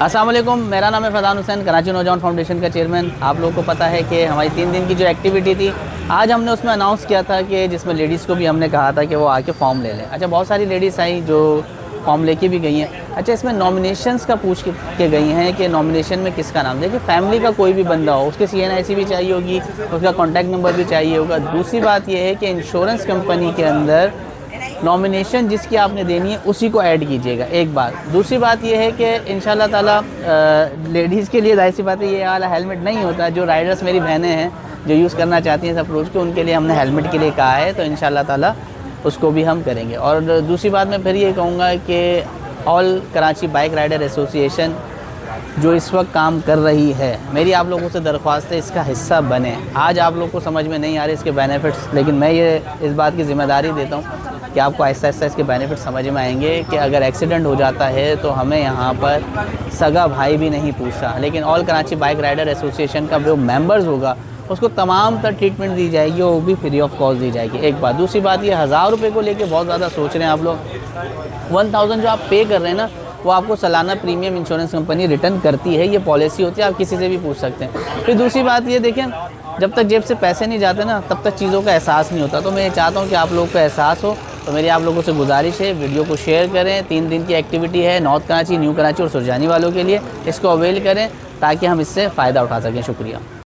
अस्सलाम वालेकुम, मेरा नाम है फैज़ान हुसैन, कराची नौजवान फाउंडेशन का चेयरमैन। आप लोगों को पता है कि हमारी 3 दिन की जो एक्टिविटी थी, आज हमने उसमें अनाउंस किया था कि जिसमें लेडीज़ को भी हमने कहा था कि वो आके फॉर्म ले लें। अच्छा, बहुत सारी लेडीज़ आई जो फॉर्म लेके भी गई हैं। अच्छा, इसमें नॉमिनेशंस का पूछ के गई हैं कि नॉमिनेशन में किसका नाम। देखिए, फैमिली का कोई भी बंदा हो, उसके CNIC भी चाहिए होगी, उसका कॉन्टैक्ट नंबर भी चाहिए होगा। दूसरी बात यह है कि इंश्योरेंस कंपनी के अंदर नॉमिनेशन जिसकी आपने देनी है उसी को ऐड कीजिएगा, एक बात। दूसरी बात यह है कि इंशाल्लाह ताला लेडीज़ के लिए जाहिर सी बात है ये वाला हेलमेट नहीं होता। जो राइडर्स मेरी बहनें हैं जो यूज़ करना चाहती हैं इस अप्रोच के, उनके लिए हमने हेलमेट के लिए कहा है, तो इंशाल्लाह ताला उसको भी हम करेंगे। और दूसरी बात मैं फिर ये कहूँगा कि all Karachi bike rider association जो इस वक्त काम कर रही है, मेरी आप लोगों से दरख्वास्त है इसका हिस्सा बने। आज आप लोग को समझ में नहीं आ रहे इसके बेनिफिट्स, लेकिन मैं ये इस बात की ज़िम्मेदारी देता हूँ कि आपको आहिस्ता आहिस्ता इसके बेनिफिट्स समझ में आएंगे कि अगर एक्सीडेंट हो जाता है तो हमें यहाँ पर सगा भाई भी नहीं पूछता, लेकिन all Karachi bike rider association का जो मेंबर्स होगा उसको तमाम तर ट्रीटमेंट दी जाएगी, वो भी फ्री ऑफ कॉस्ट दी जाएगी, एक बात। दूसरी बात ये 1000 रुपये को लेके बहुत ज़्यादा सोच रहे हैं आप लोग। 1000 जो आप पे कर रहे हैं ना, वो आपको सालाना प्रीमियम इंश्योरेंस कंपनी रिटर्न करती है। ये पॉलिसी होती है, आप किसी से भी पूछ सकते हैं। फिर दूसरी बात ये देखें, जब तक जेब से पैसे नहीं जाते ना, तब तक चीज़ों का एहसास नहीं होता। तो मैं ये चाहता हूँ कि आप लोगों को एहसास हो। तो मेरी आप लोगों से गुजारिश है, वीडियो को शेयर करें। 3 दिन की एक्टिविटी है नॉर्थ कराची, न्यू कराची और सुरजानी वालों के लिए। इसको अवेल करें ताकि हम इससे फ़ायदा उठा सकें। शुक्रिया।